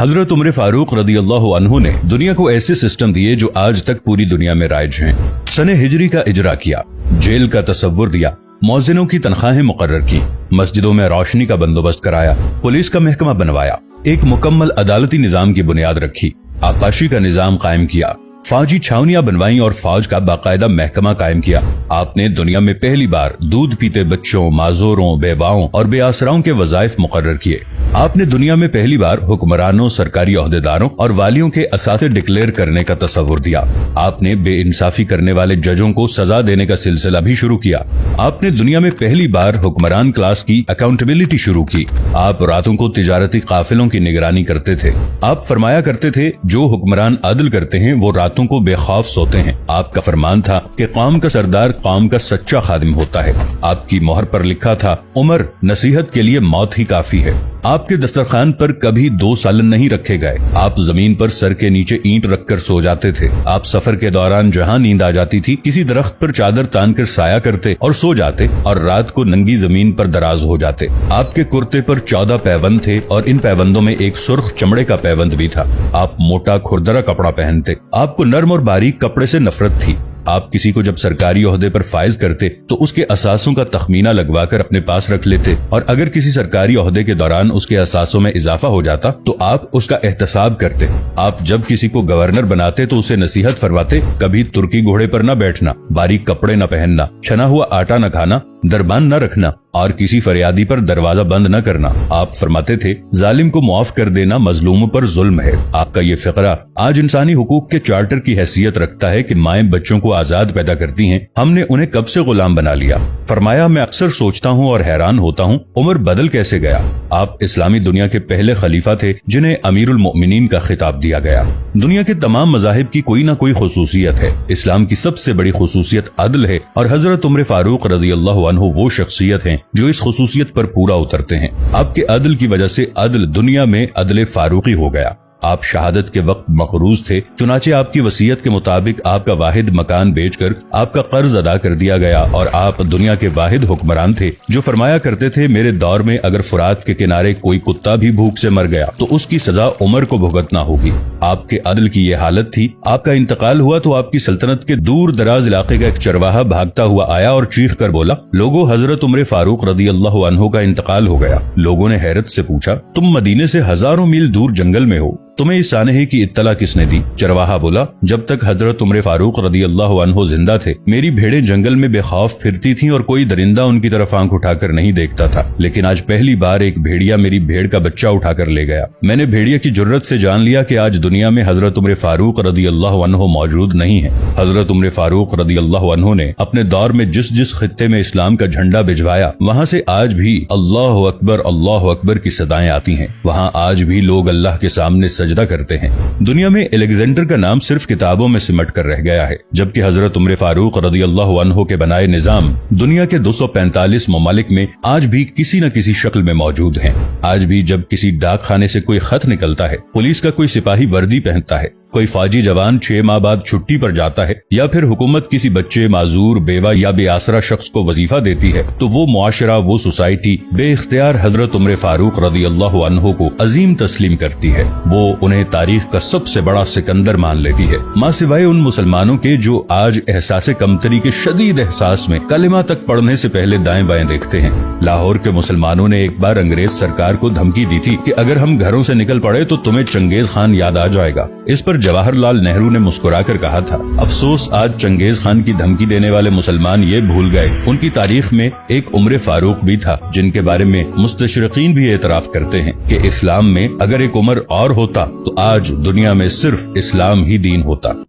हजरत उमर फारूक रदियल्लाहु अन्हु ने दुनिया को ऐसे सिस्टम दिए जो आज तक पूरी दुनिया में राइज हैं। सने हिजरी का इजरा किया, जेल का तसव्वुर दिया, मौजिनों की तनख्वाहें मुकर्रर की, मस्जिदों में रोशनी का बंदोबस्त कराया, पुलिस का महकमा बनवाया, एक मुकम्मल अदालती निजाम की बुनियाद रखी, आपाशी का निजाम कायम किया, फौजी छावनियां बनवाई और फौज का बाकायदा महकमा कायम किया। आपने दुनिया में पहली बार दूध पीते बच्चों, माजूरों, बेवाओं और बेआसराओं के वज़ाइफ मुकर्रर किए। आपने दुनिया में पहली बार हुक्मरानों, सरकारी ओहदेदारों और वालियों के असासे डिक्लेयर करने का तसव्वुर दिया। आपने बेइंसाफी करने वाले जजों को सजा देने का सिलसिला भी शुरू किया। आपने दुनिया में पहली बार हुक्मरान क्लास की अकाउंटेबिलिटी शुरू की। आप रातों को तिजारती काफिलों की निगरानी करते थे। आप फरमाया करते थे, जो हुक्मरान अदल करते हैं वो रातों को बेखौफ सोते हैं। आपका फरमान था कि कौम का सरदार कौम का सच्चा खादिम होता है। आपकी मोहर पर लिखा था, उमर नसीहत के लिए मौत ही काफी है। आपके दस्तरखान पर कभी 2 सालन नहीं रखे गए। आप जमीन पर सर के नीचे ईंट रखकर सो जाते थे। आप सफर के दौरान जहां नींद आ जाती थी, किसी दरख्त पर चादर तान कर साया करते और सो जाते और रात को नंगी जमीन पर दराज हो जाते। आपके कुर्ते पर 14 पैबंद थे और इन पैबंदों में एक सुर्ख चमड़े का पैबंद भी था। आप मोटा खुरदरा कपड़ा पहनते। आपको नर्म और बारीक कपड़े से नफरत थी। आप किसी को जब सरकारी ओहदे पर फाइज करते तो उसके असासों का तखमीना लगवाकर अपने पास रख लेते और अगर किसी सरकारी ओहदे के दौरान उसके असासों में इजाफा हो जाता तो आप उसका एहतसाब करते। आप जब किसी को गवर्नर बनाते तो उसे नसीहत फरमाते, कभी तुर्की घोड़े पर न बैठना, बारीक कपड़े न पहनना, छना हुआ आटा न खाना, दरबान न रखना और किसी फरियादी पर दरवाजा बंद न करना। आप फरमाते थे, जालिम को मुआफ कर देना मजलूम पर जुल्म है। आपका ये फिक्रा आज इंसानी हुकूक के चार्टर की हैसियत रखता है कि माएं बच्चों को आजाद पैदा करती हैं, हमने उन्हें कब से गुलाम बना लिया। फरमाया, मैं अक्सर सोचता हूँ और हैरान होता हूँ, उमर बदल कैसे गया। आप इस्लामी दुनिया के पहले खलीफा थे जिन्हें अमीरुल मोमिनीन का खिताब दिया गया। दुनिया के तमाम मज़ाहिब की कोई न कोई खुसूसियत है। इस्लाम की सबसे बड़ी खुसूसियत अदल है और हजरत उमर फारूक रदियल्लाहु अन्हु वो शख्सियत हैं जो इस खुसूसियत पर पूरा उतरते हैं। आपके अदल की वजह से अदल दुनिया में अदल फारूकी हो गया। आप शहादत के वक्त मकरूज थे, चुनाचे आपकी वसीयत के मुताबिक आपका वाहिद मकान बेचकर आपका कर्ज अदा कर दिया गया और आप दुनिया के वाहिद हुक्मरान थे जो फरमाया करते थे, मेरे दौर में अगर फुरात के किनारे कोई कुत्ता भी भूख से मर गया तो उसकी सजा उमर को भुगतना होगी। आपके अदल की ये हालत थी। आपका इंतकाल हुआ तो आपकी सल्तनत के दूर दराज इलाके का एक चरवाहा भागता हुआ आया और चीख कर बोला, लोगों, हजरत उमर फारूक रदियल्लाहु अन्हु का इंतकाल हो गया। लोगों ने हैरत से पूछा, तुम मदीने से हजारों मील दूर जंगल में हो, तुम्हें इस सानहे की इत्तला किसने दी। चरवाहा बोला, जब तक हजरत उमर फारूक रदियल्लाहु अन्हु जिंदा थे मेरी भेड़ें जंगल में बेखौफ फिरती थीं और कोई दरिंदा उनकी तरफ आंख उठाकर नहीं देखता था, लेकिन आज पहली बार एक भेड़िया मेरी भेड़ का बच्चा उठाकर ले गया। मैंने भेड़िया की जुर्रत से जान लिया कि आज दुनिया में हजरत उमर फारूक रदियल्लाहु अन्हु मौजूद नहीं है। हजरत उमर फारूक रदियल्लाहु अन्हु ने अपने दौर में जिस जिस खित्ते में इस्लाम का झंडा भिजवाया वहाँ से आज भी अल्लाहु अकबर की सदाएं आती हैं। वहाँ आज भी लोग अल्लाह के सामने सजदा करते हैं। दुनिया में अलेक्जेंडर का नाम सिर्फ किताबों में सिमट कर रह गया है, जबकि हजरत उमर फारूक रदियल्लाहु अन्हु के बनाए निजाम दुनिया के 245 ममालिक में आज भी किसी न किसी शक्ल में मौजूद हैं। आज भी जब किसी डाक खाने से कोई खत निकलता है, पुलिस का कोई सिपाही वर्दी पहनता है, कोई फौजी जवान 6 माह बाद छुट्टी पर जाता है या फिर हुकूमत किसी बच्चे, माजूर, बेवा या बेआसरा शख्स को वजीफा देती है तो वो मुआशरा, वो सोसाइटी बेइख्तियार हजरत उमर फारूक रदियल्लाहु अन्हु को अजीम तस्लीम करती है। वो उन्हें तारीख का सबसे बड़ा सिकंदर मान लेती है, माँ सिवाय उन मुसलमानों के जो आज एहसास कमतरी के शदीद एहसास में कलिमा तक पढ़ने से पहले दाएं बाएं देखते हैं। लाहौर के मुसलमानों ने एक बार अंग्रेज सरकार को धमकी दी थी कि अगर हम घरों से निकल पड़े तो तुम्हें चंगेज खान याद आ जाएगा। इस पर जवाहरलाल नेहरू ने मुस्कुराकर कहा था, अफसोस आज चंगेज खान की धमकी देने वाले मुसलमान ये भूल गए उनकी तारीख में एक उमर फारूक भी था, जिनके बारे में मुस्तशरिकीन भी एतराफ करते हैं कि इस्लाम में अगर एक उमर और होता तो आज दुनिया में सिर्फ इस्लाम ही दीन होता।